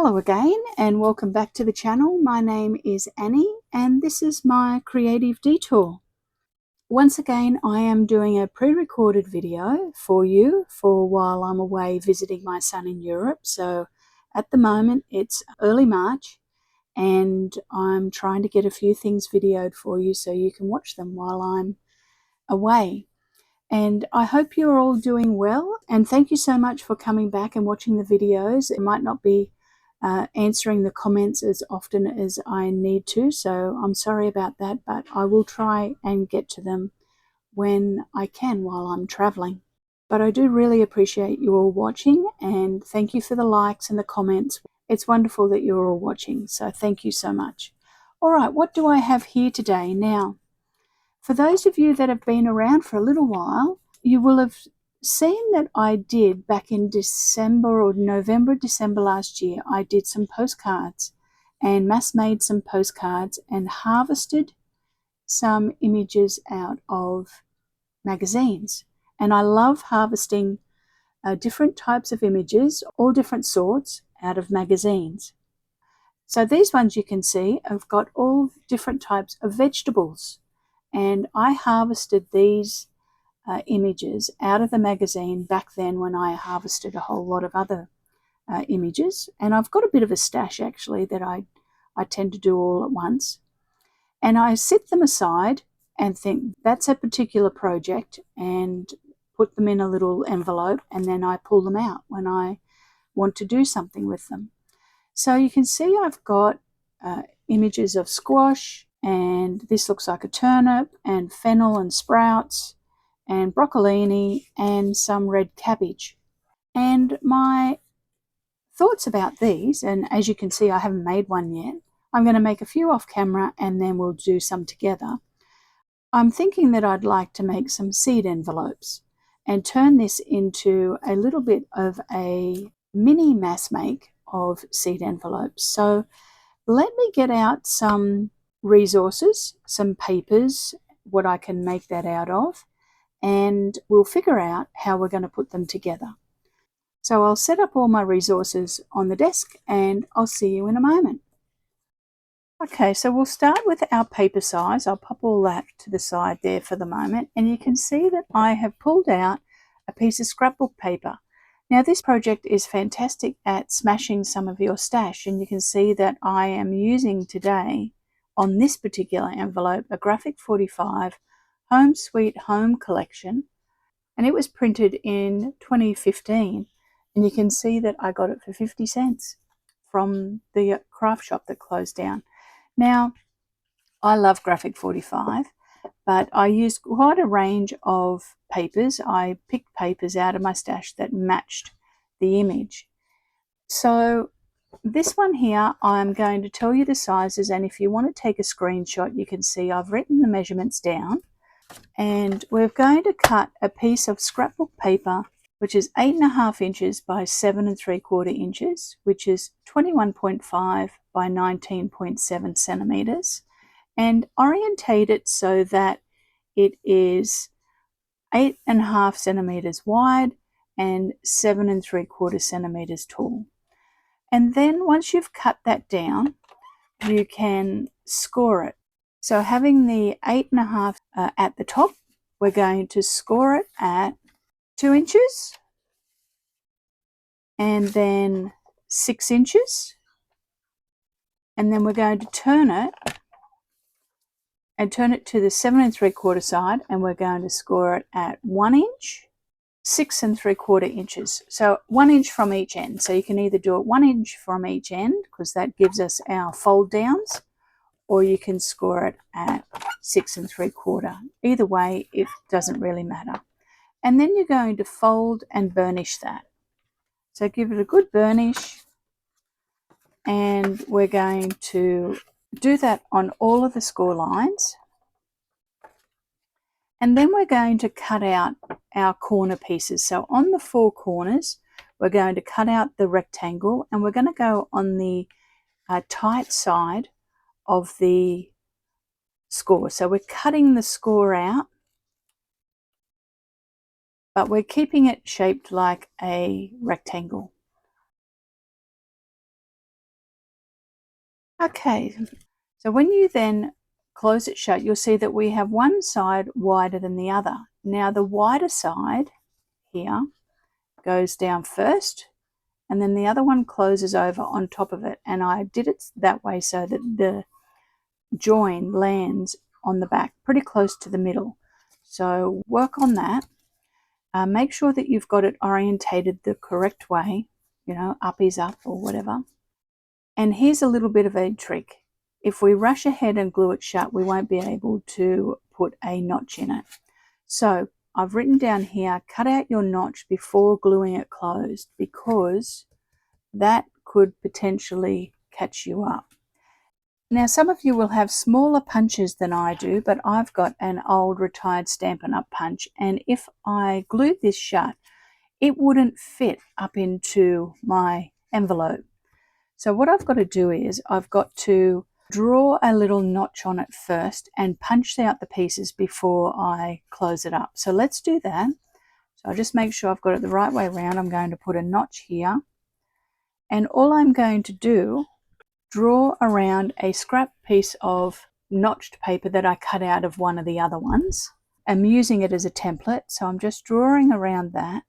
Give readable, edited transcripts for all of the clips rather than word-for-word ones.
Hello again and welcome back to the channel. My name is Annie and this is my creative detour. Once again, I am doing a pre-recorded video for you for while I'm away visiting my son in Europe. So at the moment it's early March and I'm trying to get a few things videoed for you so you can watch them while I'm away. And I hope you're all doing well, and thank you so much for coming back and watching the videos. It might not be answering the comments as often as I need to, so I'm sorry about that, but I will try and get to them when I can while I'm traveling. But I do really appreciate you all watching, and thank you for the likes and the comments. It's wonderful that you're all watching, so thank you so much. All right, what do I have here today? Now, for those of you that have been around for a little while, you will have seen that I did back in December or November, December last year, I did some postcards and mass made some postcards and harvested some images out of magazines. And I love harvesting different types of images, all different sorts, out of magazines. So these ones you can see have got all different types of vegetables. And I harvested these images out of the magazine back then when I harvested a whole lot of other images. And I've got a bit of a stash actually that I tend to do all at once. And I sit them aside and think that's a particular project and put them in a little envelope, and then I pull them out when I want to do something with them. So you can see I've got images of squash, and this looks like a turnip, and fennel and sprouts, and broccolini, and some red cabbage. And my thoughts about these, and as you can see I haven't made one yet, I'm going to make a few off camera and then we'll do some together. I'm thinking that I'd like to make some seed envelopes and turn this into a little bit of a mini mass make of seed envelopes. So let me get out some resources, some papers, what I can make that out of, and we'll figure out how we're going to put them together. So I'll set up all my resources on the desk and I'll see you in a moment. Okay, so we'll start with our paper size. I'll pop all that to the side there for the moment, and you can see that I have pulled out a piece of scrapbook paper. Now this project is fantastic at smashing some of your stash, and you can see that I am using today on this particular envelope a Graphic 45 Home Sweet Home collection, and it was printed in 2015, and you can see that I got it for 50 cents from the craft shop that closed down. Now, I love Graphic 45, but I used quite a range of papers. I picked papers out of my stash that matched the image. So this one here, I'm going to tell you the sizes, and if you want to take a screenshot, you can see I've written the measurements down. And we're going to cut a piece of scrapbook paper, which is 8.5 inches by 7 3/4 inches, which is 21.5 by 19.7 centimeters, and orientate it so that it is 8.5 centimeters wide and 7 3/4 centimeters tall. And then once you've cut that down, you can score it. So having the 8.5 at the top, we're going to score it at 2 inches, and then 6 inches, and then we're going to turn it to the 7 3/4 side, and we're going to score it at 1 inch, 6 3/4 inches. So 1 inch from each end. So you can either do it 1 inch from each end, because that gives us our fold downs, or you can score it at 6 3/4. Either way, it doesn't really matter. And then you're going to fold and burnish that. So give it a good burnish, and we're going to do that on all of the score lines. And then we're going to cut out our corner pieces. So on the 4 corners, we're going to cut out the rectangle, and we're going to go on the tight side of the score. So we're cutting the score out, but we're keeping it shaped like a rectangle. Okay, so when you then close it shut, you'll see that we have one side wider than the other. Now the wider side here goes down first, and then the other one closes over on top of it. And I did it that way so that the join lands on the back pretty close to the middle. So work on that. Make sure that you've got it orientated the correct way, you know, up is up or whatever. And here's a little bit of a trick. If we rush ahead and glue it shut, we won't be able to put a notch in it. So I've written down here, cut out your notch before gluing it closed, because that could potentially catch you up. Now, some of you will have smaller punches than I do, but I've got an old retired Stampin' Up! Punch, and if I glued this shut, it wouldn't fit up into my envelope. So what I've got to do is I've got to draw a little notch on it first and punch out the pieces before I close it up. So let's do that. So I'll just make sure I've got it the right way around. I'm going to put a notch here, and all I'm going to do, draw around a scrap piece of notched paper that I cut out of one of the other ones. I'm using it as a template, so I'm just drawing around that.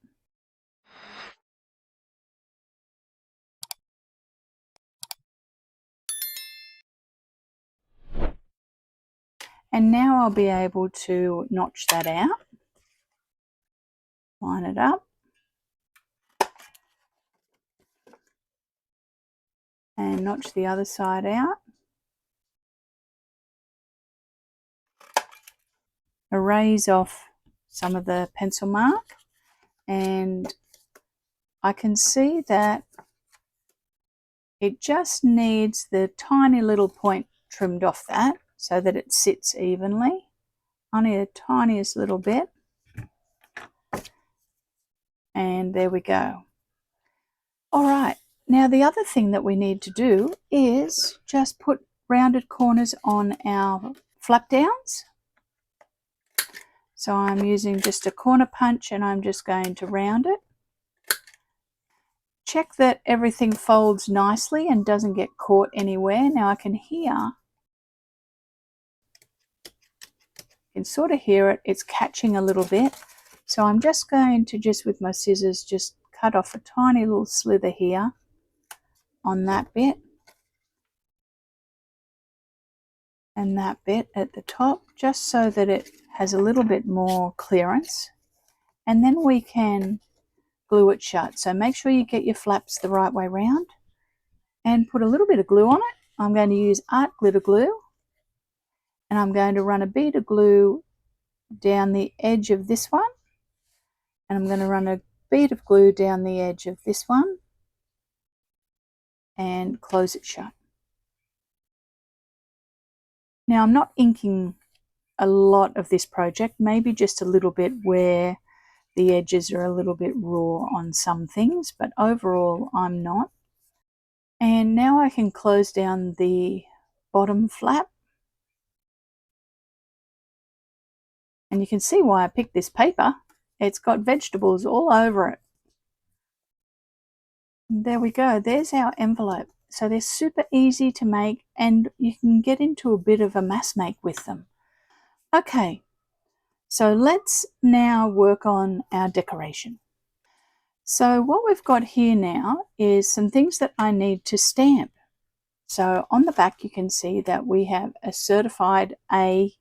And now I'll be able to notch that out, line it up, and notch the other side out. Erase off some of the pencil mark, and I can see that it just needs the tiny little point trimmed off that so that it sits evenly, only the tiniest little bit. And there we go. All right, now the other thing that we need to do is just put rounded corners on our flap downs. So I'm using just a corner punch, and I'm just going to round it. Check that everything folds nicely and doesn't get caught anywhere. Now I can sort of hear it, it's catching a little bit. So I'm just going to, with my scissors, just cut off a tiny little slither here on that bit and that bit at the top, just so that it has a little bit more clearance. And then we can glue it shut. So make sure you get your flaps the right way round and put a little bit of glue on it. I'm going to use art glitter glue, and I'm going to run a bead of glue down the edge of this one, and I'm going to run a bead of glue down the edge of this one and close it shut. Now I'm not inking a lot of this project, maybe just a little bit where the edges are a little bit raw on some things, but overall I'm not. And now I can close down the bottom flap. And you can see why I picked this paper. It's got vegetables all over it. There we go, there's our envelope. So they're super easy to make, and you can get into a bit of a mass make with them. Okay, so let's now work on our decoration. So what we've got here now is some things that I need to stamp. So on the back you can see that we have a certified A,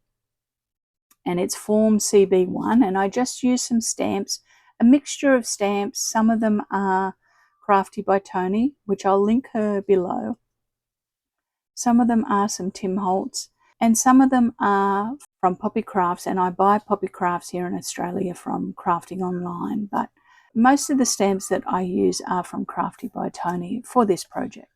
and it's form CB1, and I just used some stamps, a mixture of stamps. Some of them are Crafty by Tony, which I'll link her below. Some of them are some Tim Holtz, and some of them are from Poppy Crafts, and I buy Poppy Crafts here in Australia from Crafting Online, but most of the stamps that I use are from Crafty by Tony for this project.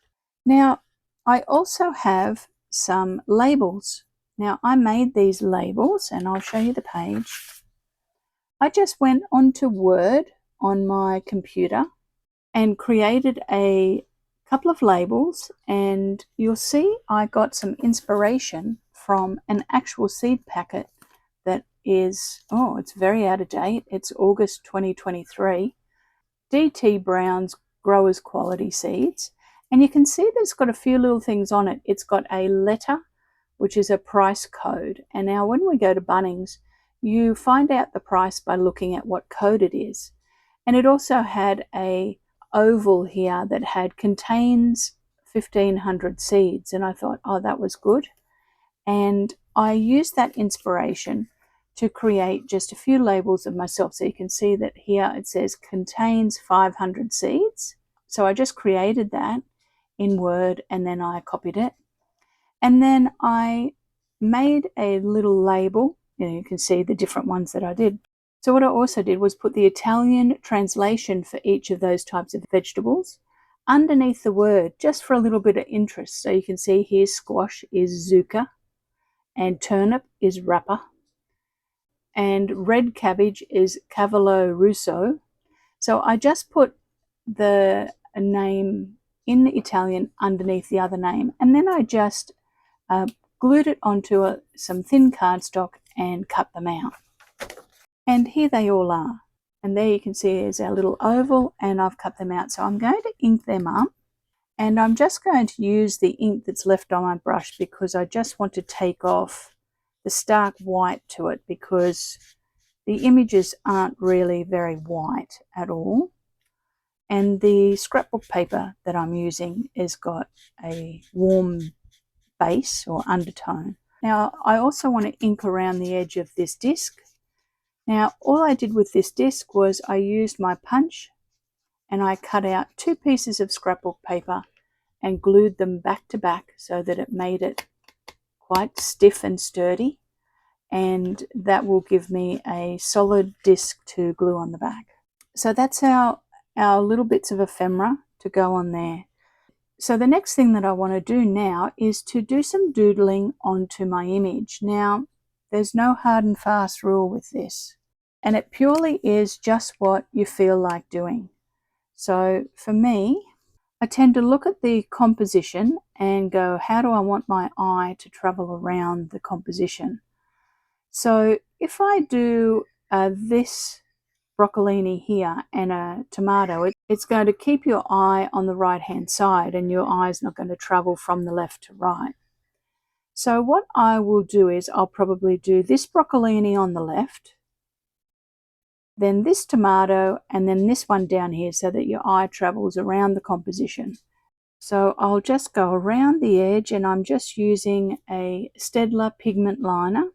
Now, I also have some labels. Now, I made these labels, and I'll show you the page. I just went onto Word on my computer and created a couple of labels, and you'll see I got some inspiration from an actual seed packet that is, oh, it's very out of date. It's August 2023. DT Brown's Growers Quality Seeds, And you can see that it's got a few little things on it. It's got a letter, which is a price code. And now when we go to Bunnings, you find out the price by looking at what code it is. And it also had a oval here that had contains 1,500 seeds. And I thought, oh, that was good. And I used that inspiration to create just a few labels of myself. So you can see that here it says contains 500 seeds. So I just created that in Word and then I copied it. And then I made a little label. You can see the different ones that I did. So what I also did was put the Italian translation for each of those types of vegetables underneath the word, just for a little bit of interest. So you can see here squash is zucca, and turnip is rapa, and red cabbage is cavallo russo. So I just put the name in Italian underneath the other name, and then I just glued it onto some thin cardstock and cut them out. And here they all are. And there you can see is our little oval, and I've cut them out. So I'm going to ink them up, and I'm just going to use the ink that's left on my brush because I just want to take off the stark white to it, because the images aren't really very white at all. And the scrapbook paper that I'm using has got a warm base or undertone. Now I also want to ink around the edge of this disc. Now all I did with this disc was I used my punch and I cut out 2 pieces of scrapbook paper and glued them back to back so that it made it quite stiff and sturdy, and that will give me a solid disc to glue on the back. So that's our little bits of ephemera to go on there. So the next thing that I want to do now is to do some doodling onto my image. Now, there's no hard and fast rule with this, and it purely is just what you feel like doing. So for me, I tend to look at the composition and go, how do I want my eye to travel around the composition? So if I do this broccolini here and a tomato, it's going to keep your eye on the right hand side and your eye is not going to travel from the left to right. So what I will do is I'll probably do this broccolini on the left, then this tomato, and then this one down here so that your eye travels around the composition. So I'll just go around the edge, and I'm just using a Staedtler pigment liner.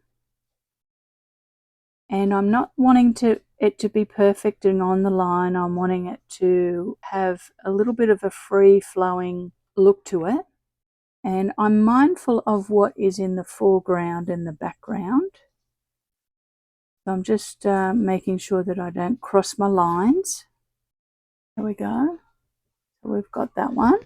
And I'm not wanting it to be perfect and on the line. I'm wanting it to have a little bit of a free-flowing look to it. And I'm mindful of what is in the foreground and the background. So I'm just making sure that I don't cross my lines. There we go. So we've got that one.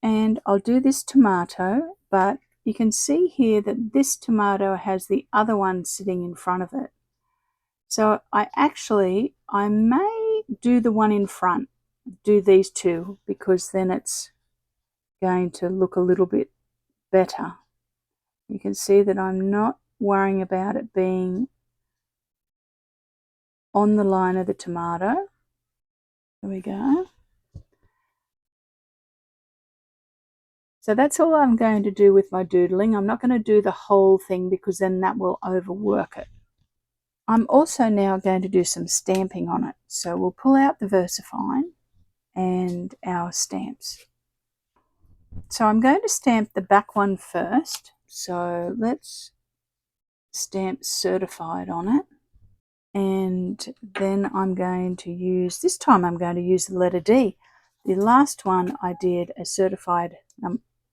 And I'll do this tomato, but you can see here that this tomato has the other one sitting in front of it. So I may do the one in front, do these two, because then it's going to look a little bit better. You can see that I'm not worrying about it being on the line of the tomato. There we go. So that's all I'm going to do with my doodling. I'm not going to do the whole thing because then that will overwork it. I'm also now going to do some stamping on it. So we'll pull out the VersaFine and our stamps. So I'm going to stamp the back one first. So let's stamp certified on it. And then I'm going to use, this time I'm going to use the letter D. The last one I did a certified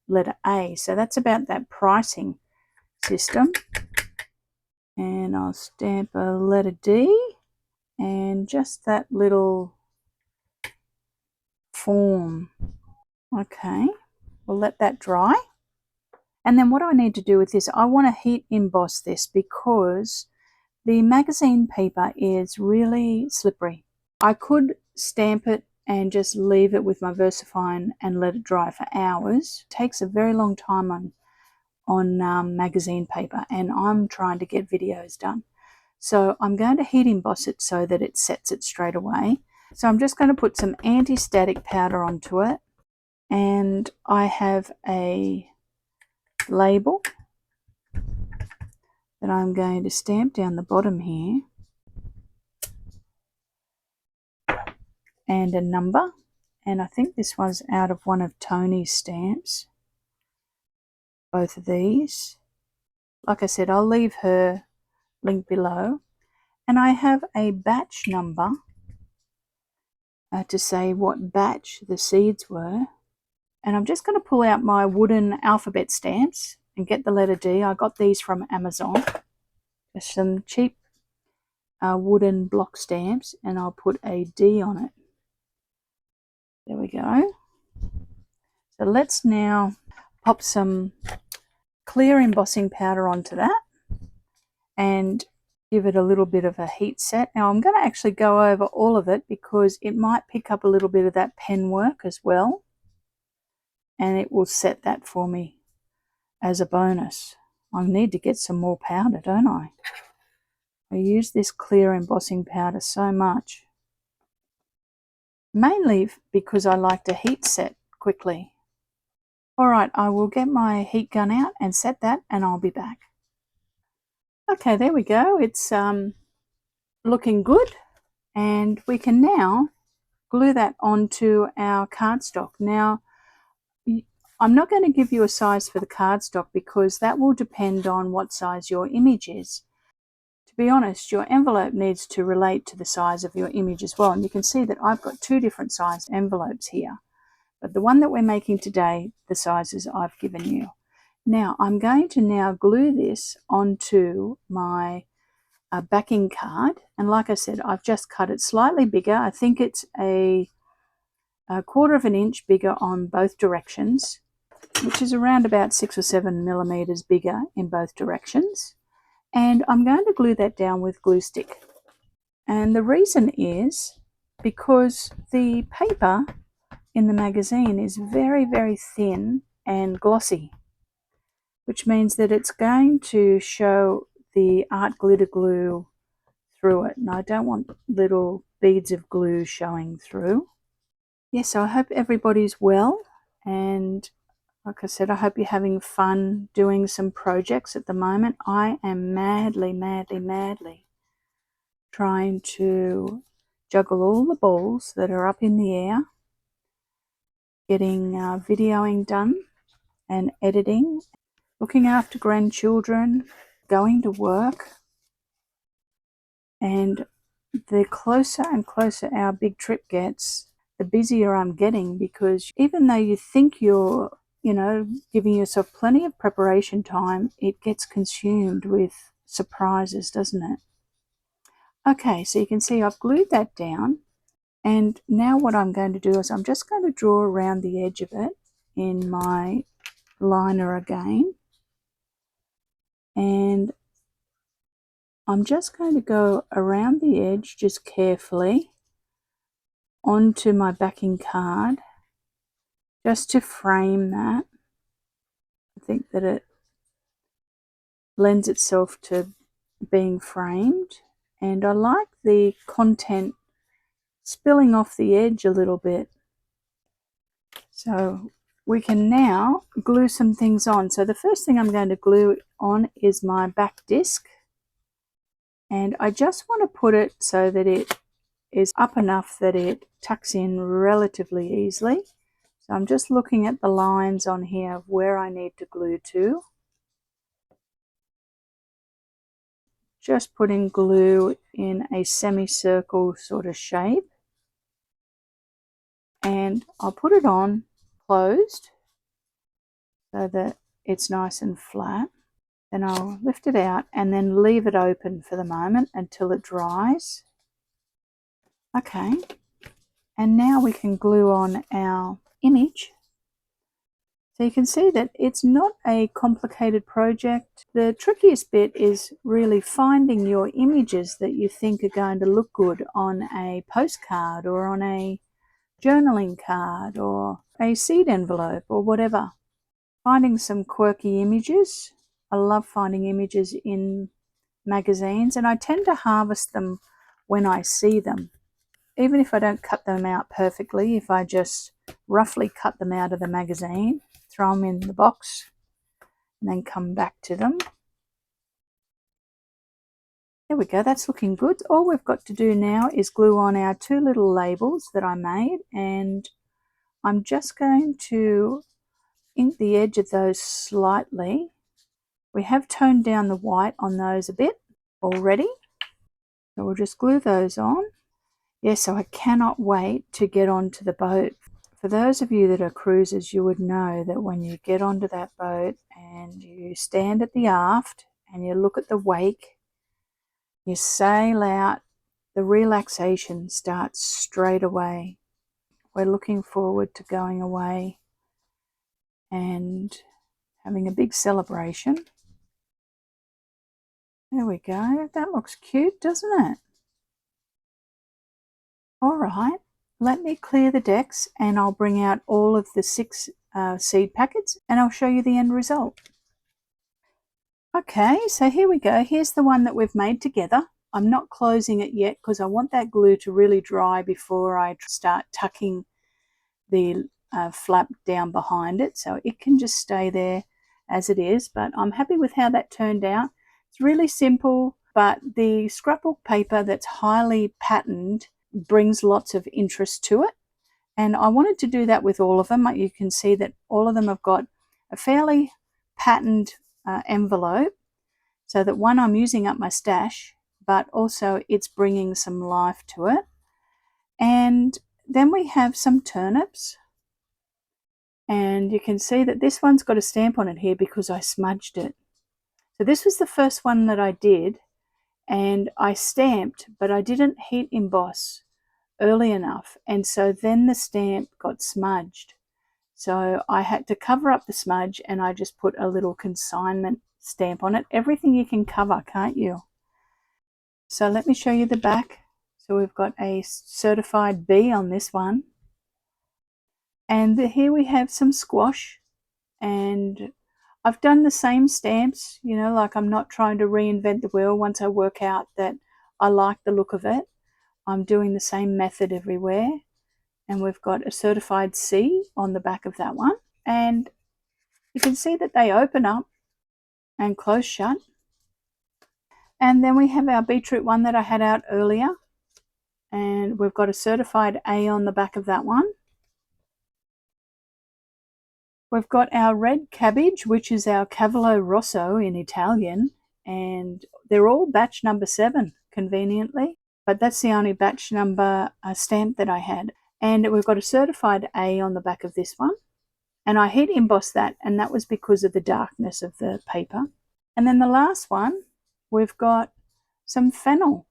letter A. So that's about that pricing system. And I'll stamp a letter D and just that little form. Okay, we'll let that dry. And then what do I need to do with this? I want to heat emboss this because the magazine paper is really slippery. I could stamp it and just leave it with my VersaFine and let it dry for hours. It takes a very long time on magazine paper, and I'm trying to get videos done. So I'm going to heat emboss it so that it sets it straight away. So I'm just going to put some anti-static powder onto it. and I have a label that I'm going to stamp down the bottom here, and a number, and I think this was out of one of Tony's stamps, both of these. Like I said, I'll leave her link below, and I have a batch number to say what batch the seeds were. And I'm just going to pull out my wooden alphabet stamps and get the letter D. I got these from Amazon, just some cheap wooden block stamps, and I'll put a D on it. There we go. So let's now pop some clear embossing powder onto that and give it a little bit of a heat set. Now I'm going to actually go over all of it because it might pick up a little bit of that pen work as well, and it will set that for me as a bonus. I need to get some more powder, don't I? I use this clear embossing powder so much, mainly because I like to heat set quickly. Alright, I will get my heat gun out and set that, and I'll be back. Okay, there we go. It's looking good, and we can now glue that onto our cardstock. Now, I'm not going to give you a size for the cardstock because that will depend on what size your image is. To be honest, your envelope needs to relate to the size of your image as well. And you can see that I've got two different sized envelopes here. But the one that we're making today, the sizes I've given you. Now, I'm going to now glue this onto my backing card. And like I said, I've just cut it slightly bigger. I think it's a 1/4 of an inch bigger on both directions, which is around about 6 or 7 millimeters bigger in both directions. And I'm going to glue that down with glue stick. And the reason is because the paper in the magazine is very, very thin and glossy, which means that it's going to show the art glitter glue through it. And I don't want little beads of glue showing through. Yes, so I hope everybody's well, and like I said, I hope you're having fun doing some projects at the moment. I am madly, madly, madly trying to juggle all the balls that are up in the air, getting videoing done and editing, looking after grandchildren, going to work. And the closer and closer our big trip gets, the busier I'm getting, because even though you think you're giving yourself plenty of preparation time, it gets consumed with surprises, doesn't it? Okay, so you can see I've glued that down, and now what I'm going to do is I'm just going to draw around the edge of it in my liner again, and I'm just going to go around the edge just carefully onto my backing card, just to frame that. I think that it lends itself to being framed, and I like the content spilling off the edge a little bit. So we can now glue some things on. So the first thing I'm going to glue on is my back disc, and I just want to put it so that it is up enough that it tucks in relatively easily. So I'm just looking at the lines on here of where I need to glue to. Just putting glue in a semicircle sort of shape, and I'll put it on closed so that it's nice and flat. Then I'll lift it out and then leave it open for the moment until it dries. Okay, and now we can glue on our image. So you can see that it's not a complicated project. The trickiest bit is really finding your images that you think are going to look good on a postcard or on a journaling card or a seed envelope or whatever. Finding some quirky images. I love finding images in magazines, and I tend to harvest them when I see them. Even if I don't cut them out perfectly, if I just roughly cut them out of the magazine, throw them in the box, and then come back to them. There we go, that's looking good. All we've got to do now is glue on our 2 little labels that I made, and I'm just going to ink the edge of those slightly. We have toned down the white on those a bit already, so we'll just glue those on. Yeah, so I cannot wait to get onto the boat. For those of you that are cruisers, you would know that when you get onto that boat and you stand at the aft and you look at the wake, you sail out, the relaxation starts straight away. We're looking forward to going away and having a big celebration. There we go. That looks cute, doesn't it? All right, let me clear the decks and I'll bring out all of the 6 seed packets and I'll show you the end result. Okay, so here we go. Here's the one that we've made together. I'm not closing it yet because I want that glue to really dry before I start tucking the flap down behind it, so it can just stay there as it is. But I'm happy with how that turned out. It's really simple, but the scrapbook paper that's highly patterned brings lots of interest to it, and I wanted to do that with all of them. You can see that all of them have got a fairly patterned envelope, so that one, I'm using up my stash, but also it's bringing some life to it. And then we have some turnips, and you can see that this one's got a stamp on it here because I smudged it. So this was the first one that I did, and I stamped, but I didn't heat emboss early enough, and so then the stamp got smudged. So I had to cover up the smudge, and I just put a little consignment stamp on it. Everything you can cover, can't you? So let me show you the back. So we've got a certified B on this one, and here we have some squash, and I've done the same stamps, you know, like I'm not trying to reinvent the wheel. Once I work out that I like the look of it, I'm doing the same method everywhere. And we've got a certified C on the back of that one. And you can see that they open up and close shut. And then we have our beetroot one that I had out earlier. And we've got a certified A on the back of that one. We've got our red cabbage, which is our Cavallo Rosso in Italian. And they're all batch number 7, conveniently. But that's the only batch number stamp that I had. And we've got a certified A on the back of this one. And I heat embossed that, and that was because of the darkness of the paper. And then the last one, we've got some fennel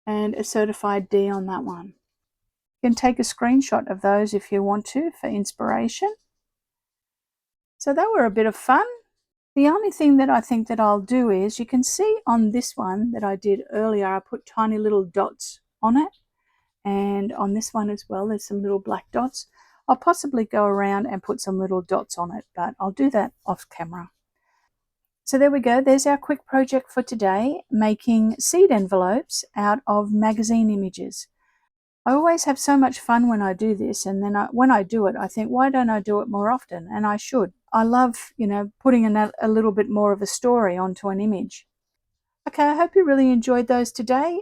and a certified D on that one. You can take a screenshot of those if you want to for inspiration. So they were a bit of fun. The only thing that I think that I'll do is, you can see on this one that I did earlier, I put tiny little dots on it. And on this one as well, there's some little black dots. I'll possibly go around and put some little dots on it, but I'll do that off camera. So there we go. There's our quick project for today, making seed envelopes out of magazine images. I always have so much fun when I do this, and then when I do it, I think, why don't I do it more often? And I should. I love, you know, putting a little bit more of a story onto an image. Okay, I hope you really enjoyed those today.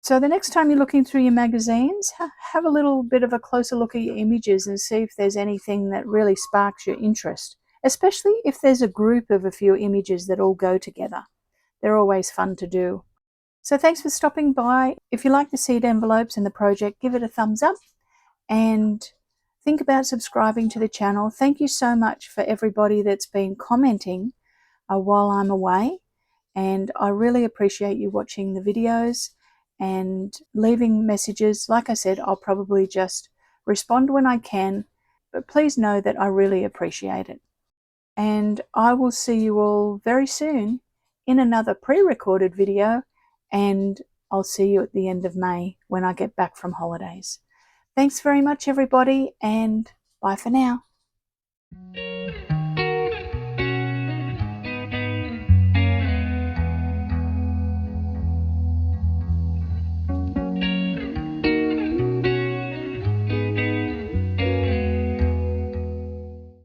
So the next time you're looking through your magazines, have a little bit of a closer look at your images and see if there's anything that really sparks your interest, especially if there's a group of a few images that all go together. They're always fun to do. So thanks for stopping by. If you like the seed envelopes and the project, give it a thumbs up and think about subscribing to the channel. Thank you so much for everybody that's been commenting while I'm away, and I really appreciate you watching the videos and leaving messages. Like I said, I'll probably just respond when I can, but please know that I really appreciate it. And I will see you all very soon in another pre-recorded video, and I'll see you at the end of May when I get back from holidays. Thanks very much, everybody, and bye for now.